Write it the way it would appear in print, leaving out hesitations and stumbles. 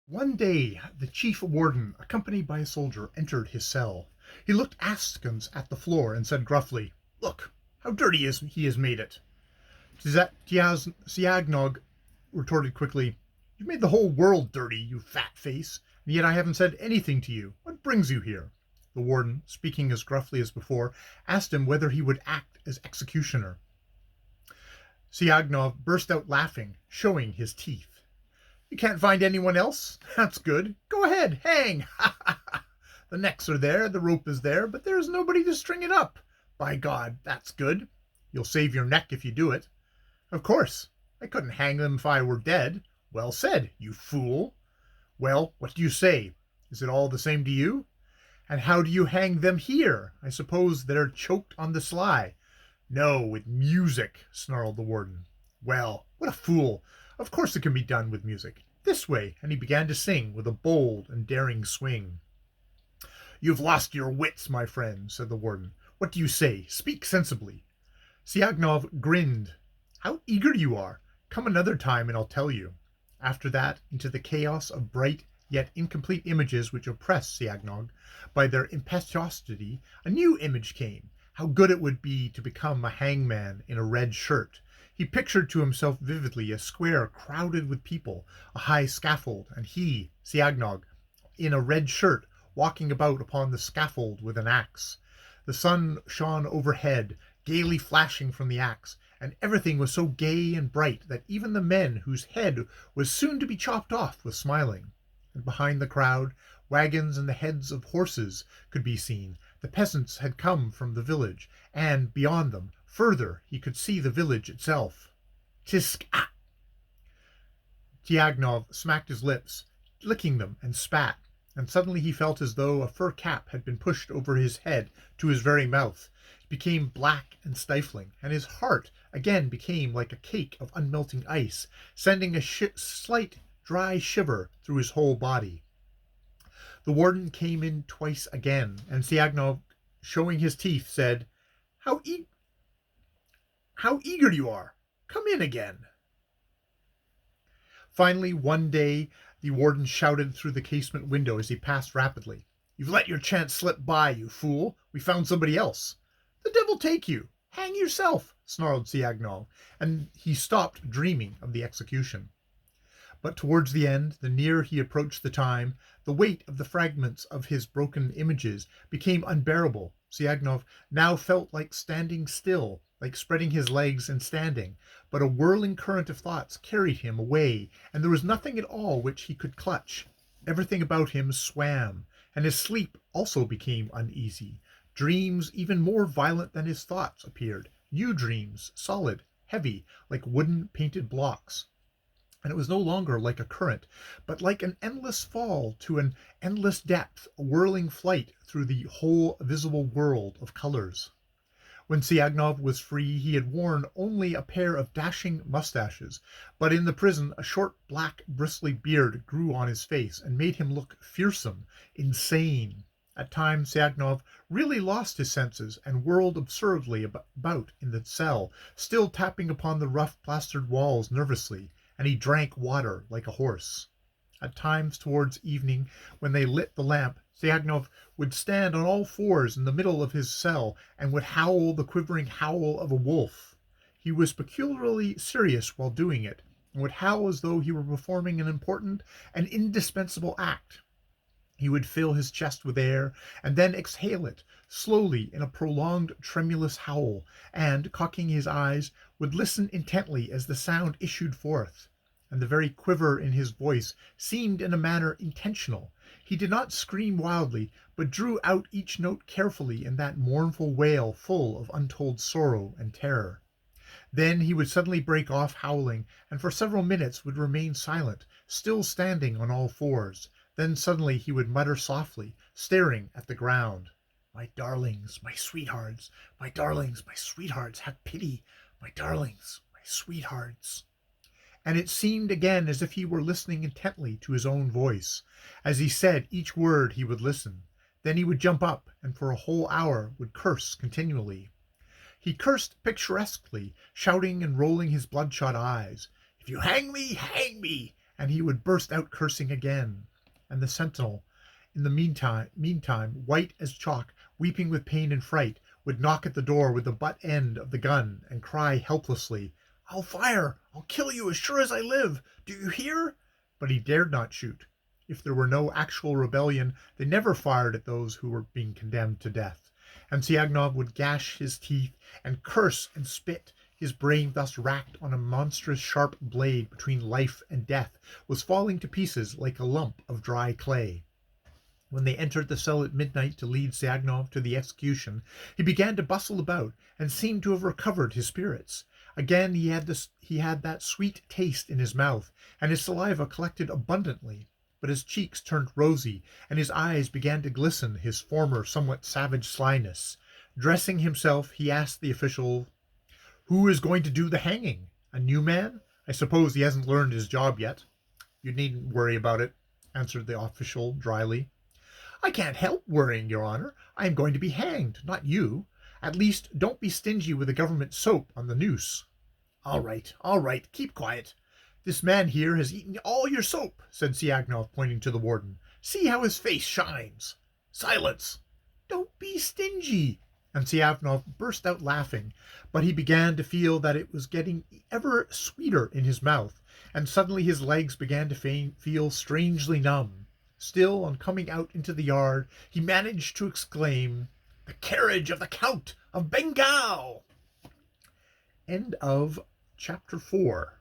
One day the chief warden, accompanied by a soldier, entered his cell. He looked askance at the floor and said gruffly, "Look, how dirty he has made it." Siagnog retorted quickly, "You've made the whole world dirty, you fat face, and yet I haven't said anything to you. What brings you here?" The warden, speaking as gruffly as before, asked him whether he would act as executioner. Siagnov burst out laughing, showing his teeth. "You can't find anyone else? That's good. Go ahead, hang! Ha ha ha! The necks are there, the rope is there, but there is nobody to string it up. By God, that's good. You'll save your neck if you do it." "Of course. I couldn't hang them if I were dead." "Well said, you fool. Well, what do you say? Is it all the same to you? And how do you hang them here? I suppose they're choked on the sly." "No, with music," snarled the warden. "Well, what a fool! Of course it can be done with music. This way," and he began to sing with a bold and daring swing. "You've lost your wits, my friend," said the warden. "What do you say? Speak sensibly." Siagnov grinned. "How eager you are! Come another time and I'll tell you." After that, into the chaos of bright yet incomplete images which oppressed Siagnov by their impetuosity, a new image came. How good it would be to become a hangman in a red shirt. He pictured to himself vividly a square crowded with people, a high scaffold, and he, Siagnov, in a red shirt, walking about upon the scaffold with an axe. The sun shone overhead, gaily flashing from the axe, and everything was so gay and bright that even the men whose head was soon to be chopped off were smiling. And behind the crowd, wagons and the heads of horses could be seen. The peasants had come from the village, and beyond them, further, he could see the village itself. Tisk ah! Tiagnov smacked his lips, licking them, and spat, and suddenly he felt as though a fur cap had been pushed over his head to his very mouth. It became black and stifling, and his heart again became like a cake of unmelting ice, sending a slight dry shiver through his whole body. The warden came in twice again, and Siagnov, showing his teeth, said, How eager you are! Come in again." Finally, one day, the warden shouted through the casement window as he passed rapidly, "You've let your chance slip by, you fool. We found somebody else." "The devil take you! Hang yourself!" snarled Siagnov, and he stopped dreaming of the execution. But towards the end, the nearer he approached the time, the weight of the fragments of his broken images became unbearable. Siagnov now felt like standing still, like spreading his legs and standing, but a whirling current of thoughts carried him away, and there was nothing at all which he could clutch. Everything about him swam, and his sleep also became uneasy. Dreams even more violent than his thoughts appeared, new dreams, solid, heavy, like wooden painted blocks. And it was no longer like a current, but like an endless fall to an endless depth, a whirling flight through the whole visible world of colors. When Siagnov was free, he had worn only a pair of dashing mustaches, but in the prison a short black bristly beard grew on his face and made him look fearsome, insane. At times Siagnov really lost his senses and whirled absurdly about in the cell, still tapping upon the rough plastered walls nervously, and he drank water like a horse. At times towards evening, when they lit the lamp, Siagnov would stand on all fours in the middle of his cell and would howl the quivering howl of a wolf. He was peculiarly serious while doing it, and would howl as though he were performing an important and indispensable act. He would fill his chest with air, and then exhale it, slowly in a prolonged tremulous howl, and, cocking his eyes, would listen intently as the sound issued forth. And the very quiver in his voice seemed in a manner intentional. He did not scream wildly, but drew out each note carefully in that mournful wail full of untold sorrow and terror. Then he would suddenly break off howling, and for several minutes would remain silent, still standing on all fours. Then suddenly he would mutter softly, staring at the ground, "My darlings, my sweethearts, my darlings, my sweethearts, have pity, my darlings, my sweethearts." And it seemed again as if he were listening intently to his own voice. As he said each word he would listen. Then he would jump up, and for a whole hour would curse continually. He cursed picturesquely, shouting and rolling his bloodshot eyes. "If you hang me, hang me! and he would burst out cursing again. And the sentinel, in the meantime, white as chalk, weeping with pain and fright, would knock at the door with the butt end of the gun and cry helplessly, "I'll fire! I'll kill you as sure as I live! Do you hear?" But he dared not shoot. If there were no actual rebellion, they never fired at those who were being condemned to death. And Tsiagnov would gash his teeth and curse and spit. His brain, thus racked on a monstrous sharp blade between life and death, was falling to pieces like a lump of dry clay. When they entered the cell at midnight to lead Tsiagnov to the execution, he began to bustle about and seemed to have recovered his spirits. Again he had that sweet taste in his mouth, and his saliva collected abundantly. But his cheeks turned rosy, and his eyes began to glisten his former somewhat savage slyness. Dressing himself, he asked the official, "Who is going to do the hanging? A new man? I suppose he hasn't learned his job yet." "You needn't worry about it," answered the official dryly. "I can't help worrying, Your Honor. I am going to be hanged, not you. At least, don't be stingy with the government soap on the noose." All right, keep quiet. "This man here has eaten all your soap," said Tsiagnov, pointing to the warden. "See how his face shines." "Silence!" "Don't be stingy." And Tsiagnov burst out laughing, but he began to feel that it was getting ever sweeter in his mouth, and suddenly his legs began to feel strangely numb. Still, on coming out into the yard, he managed to exclaim, "The carriage of the Count of Bengal!" End of Chapter 4.